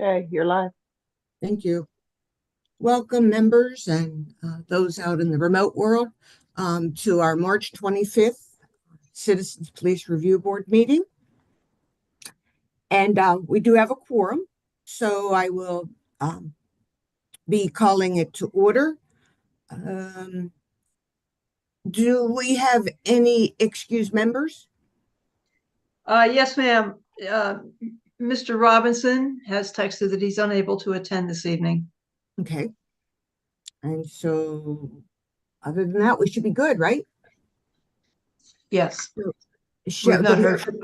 Okay, you're live. Thank you. Welcome, members and those out in the remote world, to our March 25th Citizens Police Review Board meeting. And we do have a quorum, so I will be calling it to order. Do we have any excused members? Yes, ma'am. Mr. Robinson has texted that he's unable to attend this evening. Okay. And so, other than that, we should be good, right? Yes, We've not heard from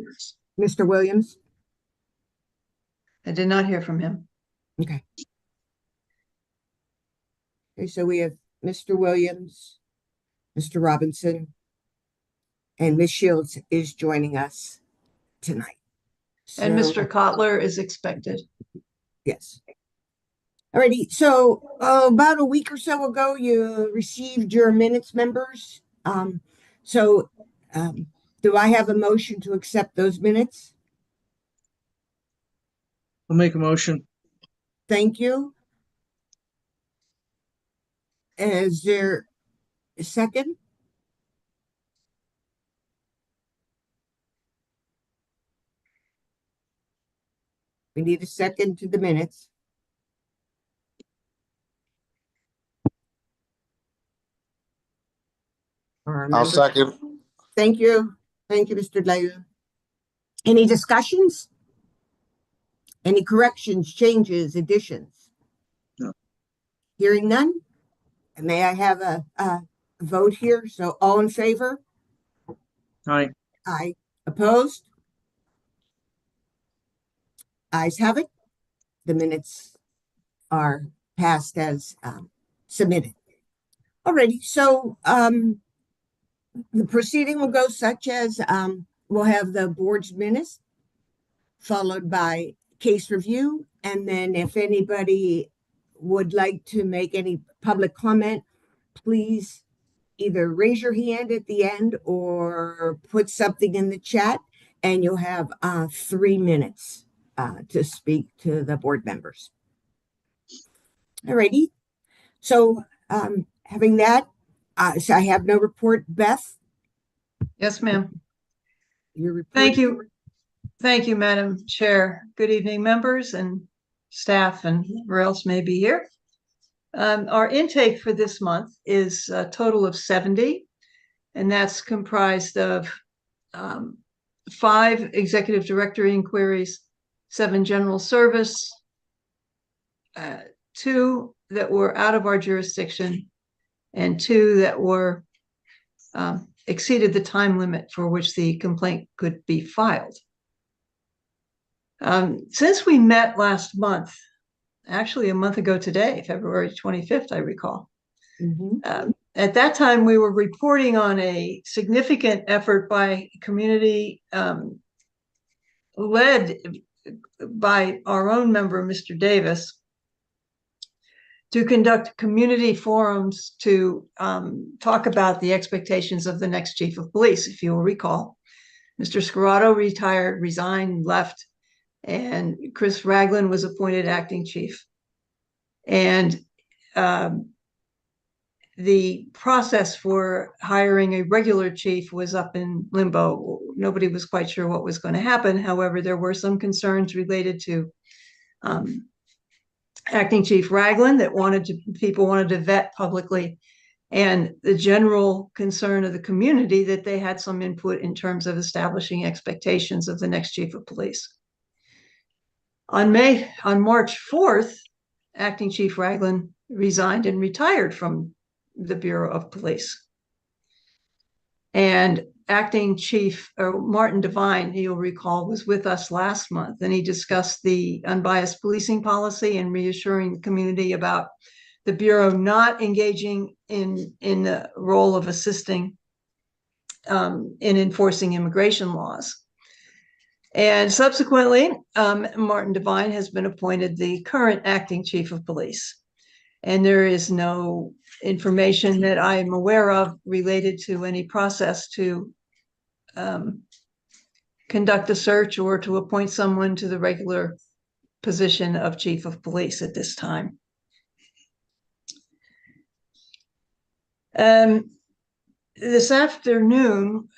Mr. Williams. I did not hear from him. Okay. Okay, so we have Mr. Williams, Mr. Robinson, and Ms. Shields is joining us tonight. And Mr. Kotler is expected. Yes. Alrighty. So about a week or so ago, you received your minutes, members. Do I have a motion to accept those minutes? I'll make a motion. Thank you. Is there a second? We need a second to the minutes. I'll second. Thank you. Thank you, Mr. Layu. Any discussions? Any corrections, changes, additions? No. Hearing none? May I have a vote here? So all in favor? Aye. Aye. Opposed? Ayes have it. The minutes are passed as submitted. Alrighty, so the proceeding will go such as we'll have the board's minutes followed by case review, and then if anybody would like to make any public comment, please either raise your hand at the end or put something in the chat, and you'll have 3 minutes to speak to the board members. Alrighty. So having that, so I have no report. Beth? Yes, ma'am. Your report. Thank you. Thank you, Madam Chair. Good evening, members and staff and whoever else may be here. Our intake for this month is a total of 70, and that's comprised of 5 executive directory inquiries, 7 general service, 2 that were out of our jurisdiction, and 2 that were exceeded the time limit for which the complaint could be filed. Since we met last month, actually a month ago today, February 25th, I recall. At that time, we were reporting on a significant effort by community led by our own member, Mr. Davis, to conduct community forums to talk about the expectations of the next chief of police. If you will recall, Mr. Scarrato resigned, left, and Chris Ragland was appointed acting chief. And the process for hiring a regular chief was up in limbo. Nobody was quite sure what was going to happen. However, there were some concerns related to acting chief Ragland that people wanted to vet publicly, and the general concern of the community that they had some input in terms of establishing expectations of the next chief of police. On March 4th, acting chief Ragland resigned and retired from the Bureau of Police. And acting chief Martin Devine, you'll recall, was with us last month, and he discussed the unbiased policing policy and reassuring the community about the Bureau not engaging in the role of assisting in enforcing immigration laws. And subsequently, Martin Devine has been appointed the current acting chief of police. And there is no information that I am aware of related to any process to conduct a search or to appoint someone to the regular position of chief of police at this time. This afternoon,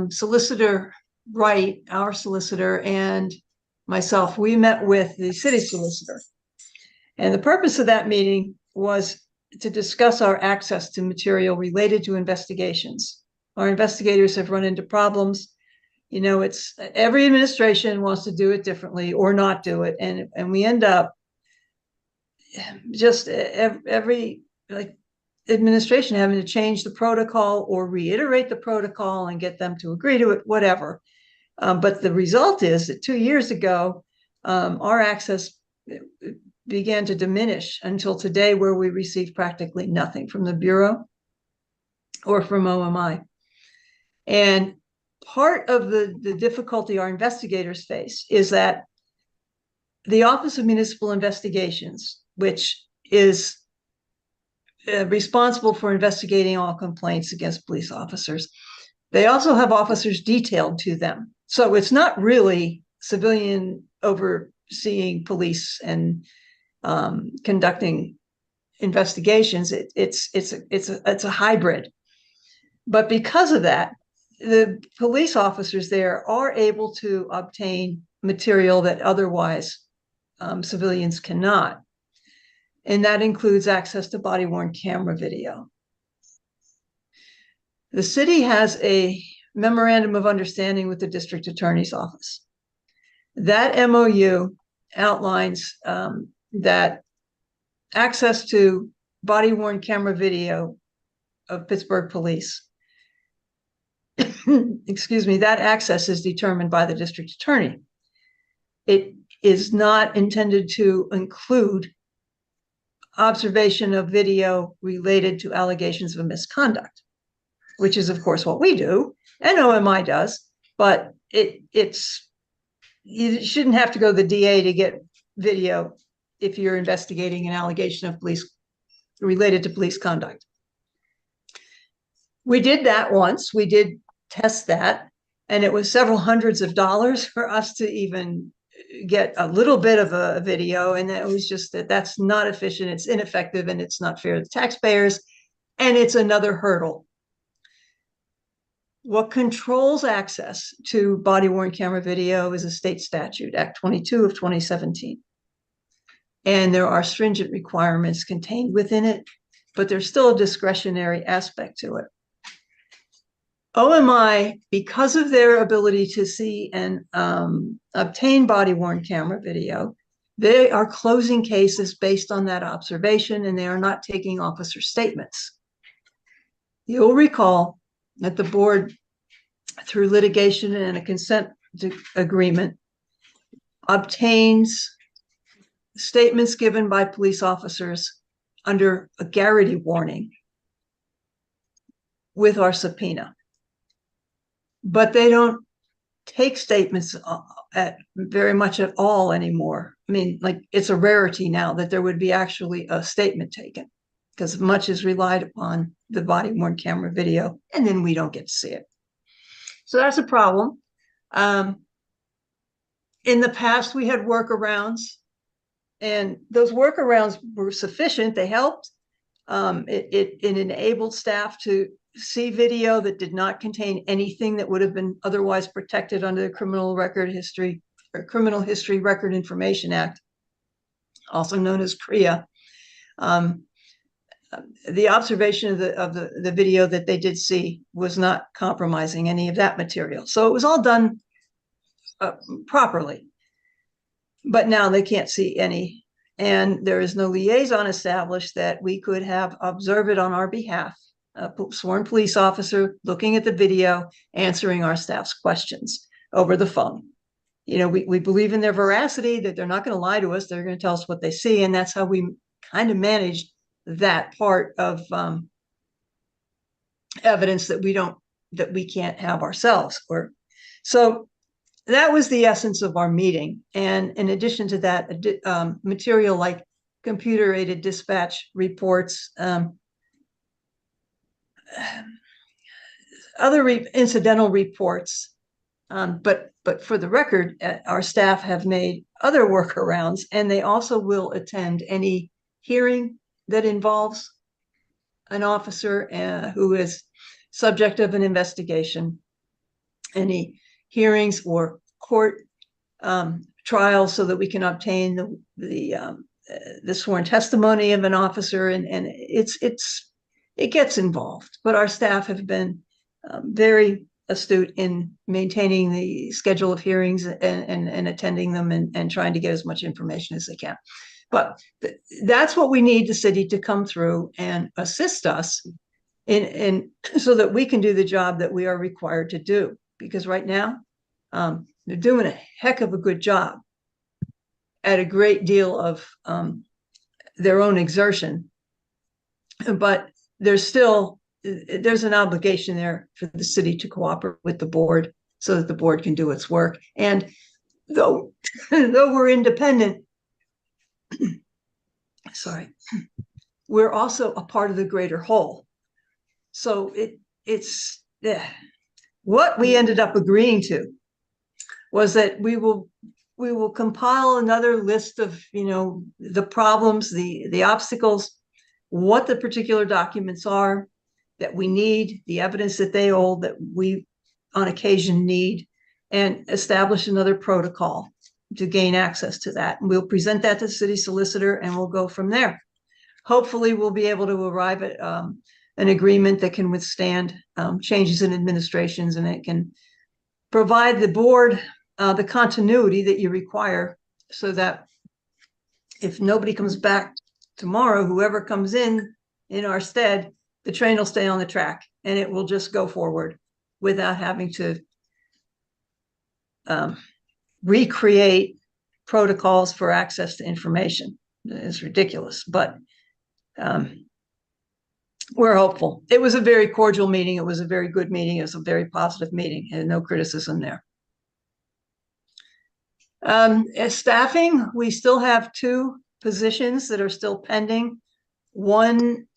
Solicitor Wright, our solicitor, and myself, we met with the city solicitor. And the purpose of that meeting was to discuss our access to material related to investigations. Our investigators have run into problems. You know, it's every administration wants to do it differently or not do it. And we end up just every like administration having to change the protocol or reiterate the protocol and get them to agree to it, whatever. But the result is that 2 years ago, our access began to diminish until today, where we receive practically nothing from the Bureau or from OMI. And part of the difficulty our investigators face is that the Office of Municipal Investigations, which is responsible for investigating all complaints against police officers, they also have officers detailed to them. So it's not really civilian overseeing police and conducting investigations. It's a hybrid. But because of that, the police officers there are able to obtain material that otherwise civilians cannot. And that includes access to body-worn camera video. The city has a memorandum of understanding with the district attorney's office. That MOU outlines that access to body-worn camera video of Pittsburgh police, excuse me, that access is determined by the district attorney. It is not intended to include observation of video related to allegations of misconduct, which is, of course, what we do and OMI does, but you shouldn't have to go to the DA to get video if you're investigating an allegation of police related to police conduct. We did that once. We did test that, and it was several hundreds of dollars for us to even get a little bit of a video. And it was just that's not efficient, it's ineffective, and it's not fair to the taxpayers. And it's another hurdle. What controls access to body-worn camera video is a state statute, Act 22 of 2017. And there are stringent requirements contained within it, but there's still a discretionary aspect to it. OMI, because of their ability to see and obtain body-worn camera video, they are closing cases based on that observation, and they are not taking officer statements. You'll recall that the board, through litigation and a consent agreement, obtains statements given by police officers under a Garrity warning with our subpoena. But they don't take statements very much at all anymore. I mean, like, it's a rarity now that there would be actually a statement taken, because much is relied upon the body-worn camera video, and then we don't get to see it. So that's a problem. In the past, we had workarounds, and those workarounds were sufficient. They helped. It enabled staff to see video that did not contain anything that would have been otherwise protected under the Criminal History Record Information Act, also known as CREA. The observation of the video that they did see was not compromising any of that material. So it was all done properly. But now they can't see any, and there is no liaison established that we could have observe it on our behalf. A sworn police officer looking at the video, answering our staff's questions over the phone. You know, we believe in their veracity, that they're not going to lie to us. They're going to tell us what they see. And that's how we kind of managed that part of evidence that we can't have ourselves. So that was the essence of our meeting. And in addition to that, material like computer-aided dispatch reports, other incidental reports, but for the record, our staff have made other workarounds, and they also will attend any hearing that involves an officer who is subject of an investigation, any hearings or court trials, so that we can obtain the sworn testimony of an officer, and it gets involved. But our staff have been very astute in maintaining the schedule of hearings and attending them and trying to get as much information as they can. But that's what we need the city to come through and assist us in so that we can do the job that we are required to do. Because right now, they're doing a heck of a good job at a great deal of their own exertion. But there's an obligation there for the city to cooperate with the board so that the board can do its work. And though we're independent, sorry, we're also a part of the greater whole. So it's what we ended up agreeing to was that we will compile another list of, the problems, the obstacles, what the particular documents are that we need, the evidence that they hold that we on occasion need, and establish another protocol to gain access to that. And we'll present that to the city solicitor, and we'll go from there. Hopefully we'll be able to arrive at an agreement that can withstand changes in administrations, and it can provide the board the continuity that you require, so that if nobody comes back tomorrow, whoever comes in our stead, the train will stay on the track and it will just go forward without having to recreate protocols for access to information. It's ridiculous, but we're hopeful. It was a very cordial meeting. It was a very good meeting. It was a very positive meeting, and no criticism there. As staffing, we still have 2 positions that are still pending. One,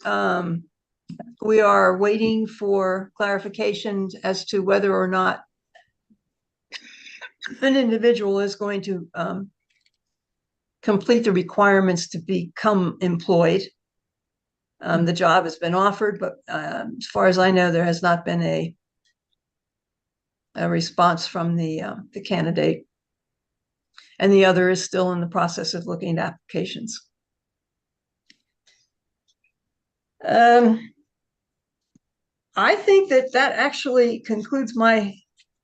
we are waiting for clarification as to whether or not an individual is going to complete the requirements to become employed. The job has been offered, but as far as I know, there has not been a response from the candidate. And the other is still in the process of looking at applications. I think that actually concludes my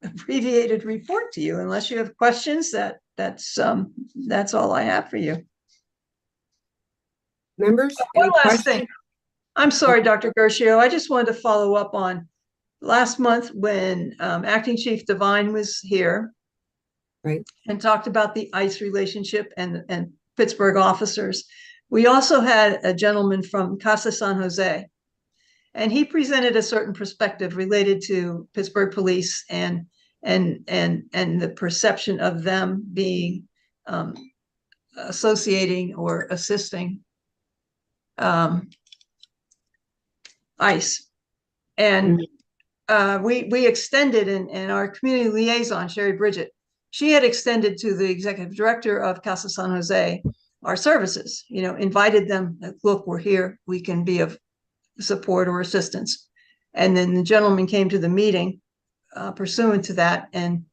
abbreviated report to you. Unless you have questions, that's all I have for you. Members, One any last questions? thing. I'm sorry, Dr. Gershio. I just wanted to follow up on last month when Acting Chief Devine was here. Right. And talked about the ICE relationship and Pittsburgh officers. We also had a gentleman from Casa San Jose, and he presented a certain perspective related to Pittsburgh police and the perception of them being associating or assisting ICE. And we extended, and our community liaison, Sherry Bridget, she had extended to the executive director of Casa San Jose our services, invited them, look, we're here, we can be of support or assistance. And then the gentleman came to the meeting pursuant to that. And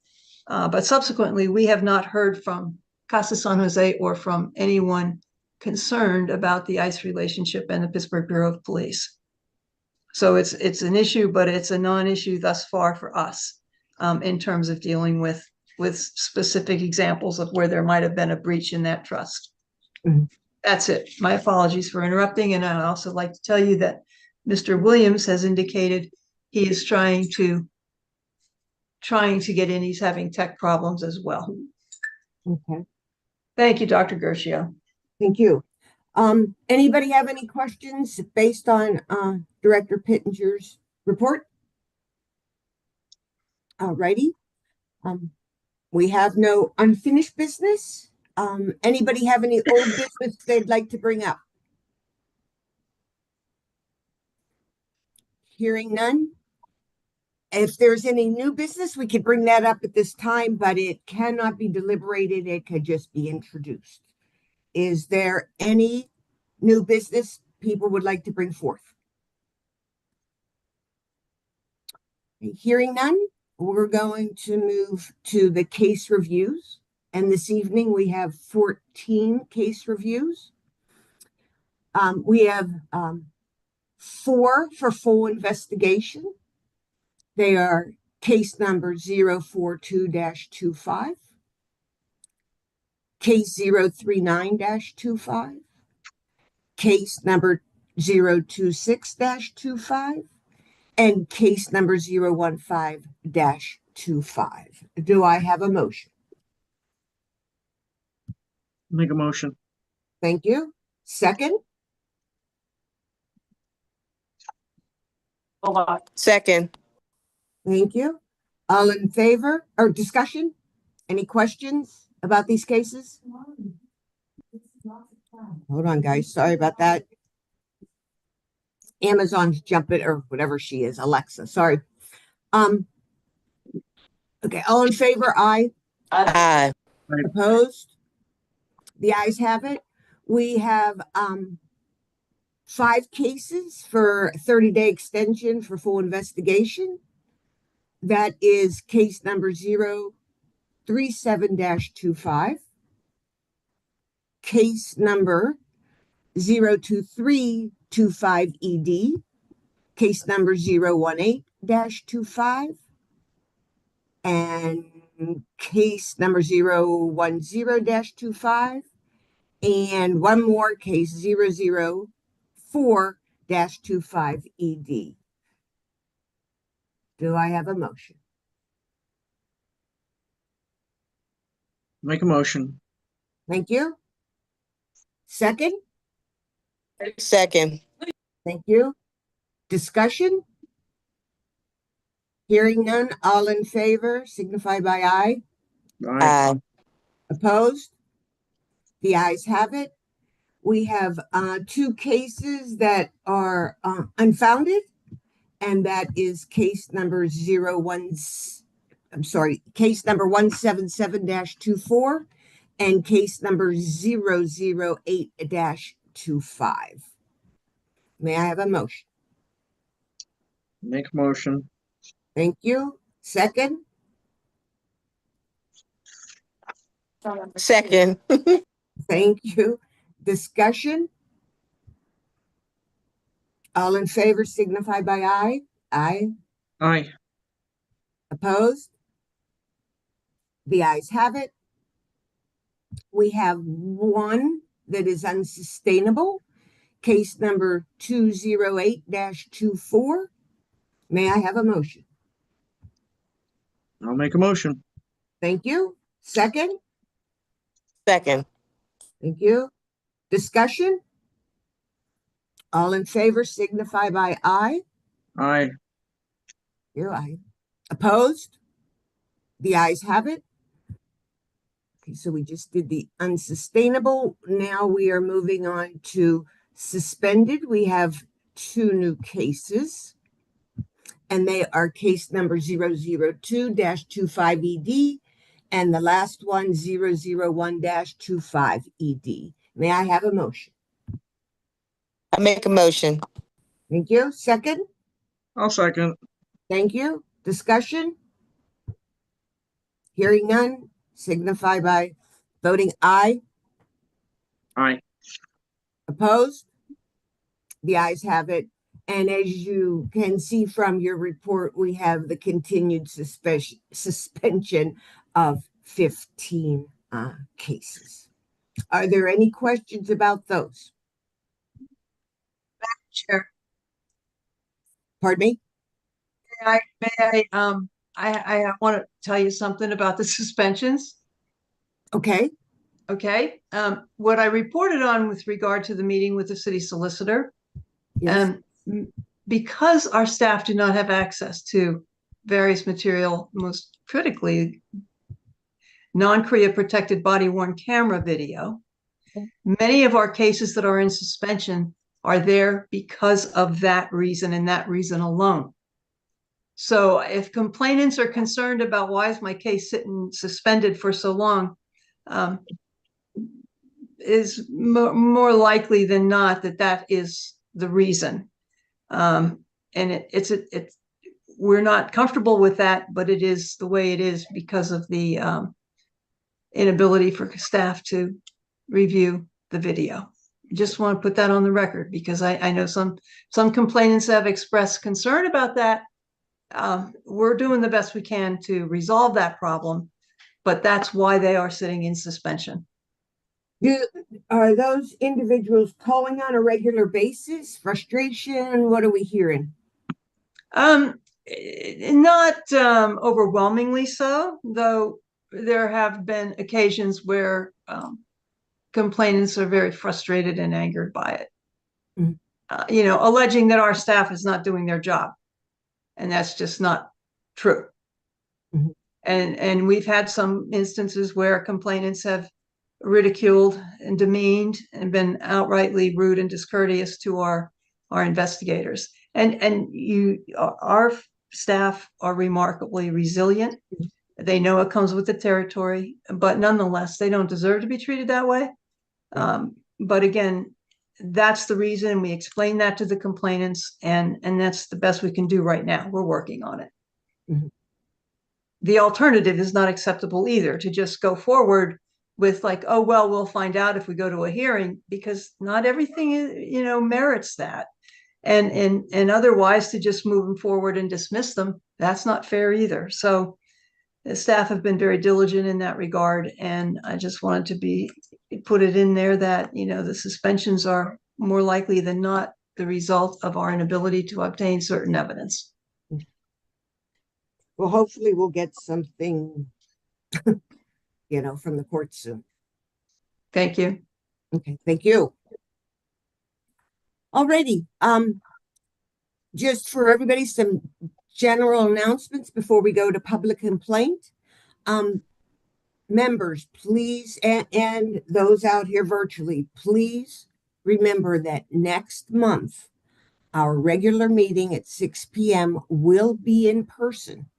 but subsequently, we have not heard from Casa San Jose or from anyone concerned about the ICE relationship and the Pittsburgh Bureau of Police. So it's an issue, but it's a non-issue thus far for us in terms of dealing with specific examples of where there might have been a breach in that trust. Mhm. That's it. My apologies for interrupting. And I'd also like to tell you that Mr. Williams has indicated he is trying to get in. He's having tech problems as well. Okay, Thank you, Dr. Gershio. thank you. Anybody have any questions based on Director Pittenger's report? All righty. We have no unfinished business. Anybody have any old business they'd like to bring up? Hearing none. If there's any new business, we could bring that up at this time, but it cannot be deliberated. It could just be introduced. Is there any new business people would like to bring forth? Hearing none, we're going to move to the case reviews. And this evening we have 14 case reviews. We have 4 for full investigation. They are case number 042-25, case 039-25, case number 026-25, and case number 015-25. Do I have a motion? Make a motion. Thank you. Second? Second. Thank you. All in favor or discussion? Any questions about these cases? Hold on, guys. Sorry about that. Amazon's jumping or whatever she is, Alexa. Sorry. Okay, all in favor, aye. Aye. Opposed? The ayes have it. We have 5 cases for 30-day extension for full investigation. That is case number 037-25, case number 02325ED, case number 018-25, and case number 010-25, and one more case 004-25ED. Do I have a motion? Make a motion. Thank you. Second? Second. Thank you. Discussion? Hearing none, all in favor signify by aye. Aye. Aye. Opposed? The ayes have it. We have 2 cases that are unfounded, and that is case number case number 177-24 and case number 008-25. May I have a motion? Make a motion. Thank you. Second? Second. Thank you. Discussion? All in favor signify by aye. Aye. Aye. Opposed? The ayes have it. We have 1 that is unsustainable, case number 208-24. May I have a motion? I'll make a motion. Thank you. Second? Second. Thank you. Discussion? All in favor signify by aye. Aye. You aye. Opposed? The ayes have it. Okay, so we just did the unsustainable. Now we are moving on to suspended. We have 2 new cases, and they are case number 002-25ED and the last one 001-25ED. May I have a motion? I make a motion. Thank you. Second? I'll second. Thank you. Discussion? Hearing none, signify by voting aye. Aye. Opposed? The ayes have it. And as you can see from your report, we have the continued suspension of 15 cases. Are there any questions about those? Chair, Pardon me? I want to tell you something about the suspensions. Okay. Okay. What I reported on with regard to the meeting with the city solicitor, Yes. because our staff do not have access to various material, most critically, non-CREA protected body-worn camera video, many of our cases that are in suspension are there because of that reason and that reason alone. So if complainants are concerned about why is my case sitting suspended for so long, is more likely than not that is the reason. And it's we're not comfortable with that, but it is the way it is because of the inability for staff to review the video. Just want to put that on the record because I know some complainants have expressed concern about that. We're doing the best we can to resolve that problem, but that's why they are sitting in suspension. Are those individuals calling on a regular basis? Frustration? What are we hearing? Not overwhelmingly so, though there have been occasions where complainants are very frustrated and angered by it. Mhm. Alleging that our staff is not doing their job, and that's just not true. Mhm. And we've had some instances where complainants have ridiculed and demeaned and been outrightly rude and discourteous to our investigators. And our staff are remarkably resilient. They know it comes with the territory, but nonetheless, they don't deserve to be treated that way. But again, that's the reason. We explain that to the complainants, and that's the best we can do right now. We're working on it. Mhm. The alternative is not acceptable either, to just go forward with like, oh, well, we'll find out if we go to a hearing, because not everything merits that. And otherwise to just move them forward and dismiss them, that's not fair either. So the staff have been very diligent in that regard. And I just wanted to put it in there that, the suspensions are more likely than not the result of our inability to obtain certain evidence. Well, hopefully we'll get something, from the court soon. Thank you. Okay, thank you. Alrighty, just for everybody, some general announcements before we go to public complaint. Members, please, and those out here virtually, please remember that next month, our regular meeting at 6 p.m. will be in person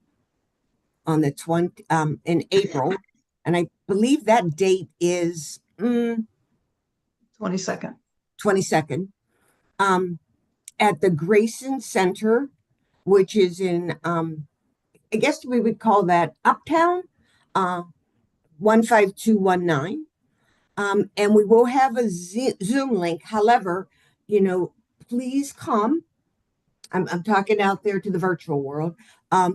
on the 20 in April, and I believe that date is 22nd. 22nd. At the Grayson Center, which is in I guess we would call that Uptown, 15219. And we will have a Zoom link. However, please come. I'm talking out there to the virtual world.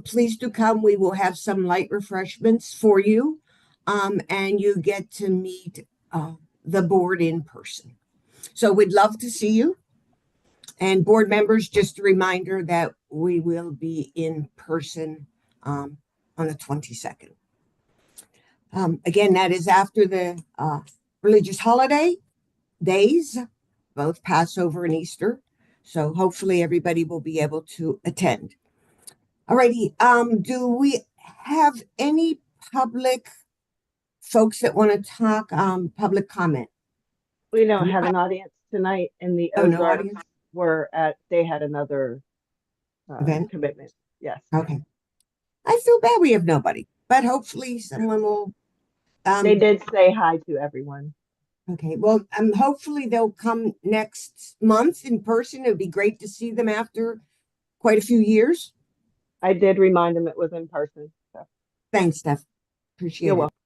Please do come. We will have some light refreshments for you. And you get to meet the board in person. So we'd love to see you. And board members, just a reminder that we will be in person on the 22nd. Again, that is after the religious holiday days, both Passover and Easter. So hopefully everybody will be able to attend. Alrighty, do we have any public folks that want to talk, public comment? We don't have an audience tonight, and the Oh, no Ozarks audience? they had another Event? commitment. Yes. Okay. I feel bad we have nobody, but hopefully someone will. They did say hi to everyone. Okay, well, hopefully they'll come next month in person. It would be great to see them after quite a few years. I did remind them it was in person. So. Thanks, Steph. Appreciate You're it. welcome.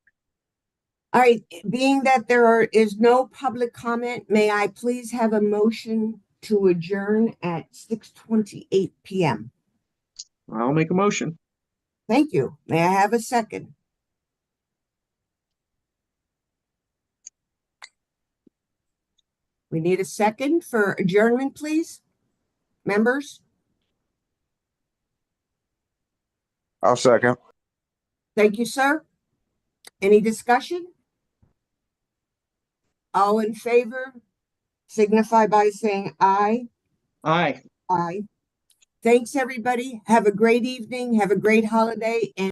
All right, being that there is no public comment, may I please have a motion to adjourn at 6:28 p.m. I'll make a motion. Thank you. May I have a second? We need a second for adjournment, please. Members? I'll second. Thank you, sir. Any discussion? All in favor, signify by saying aye. Aye. Aye. Thanks, everybody. Have a great evening. Have a great holiday. And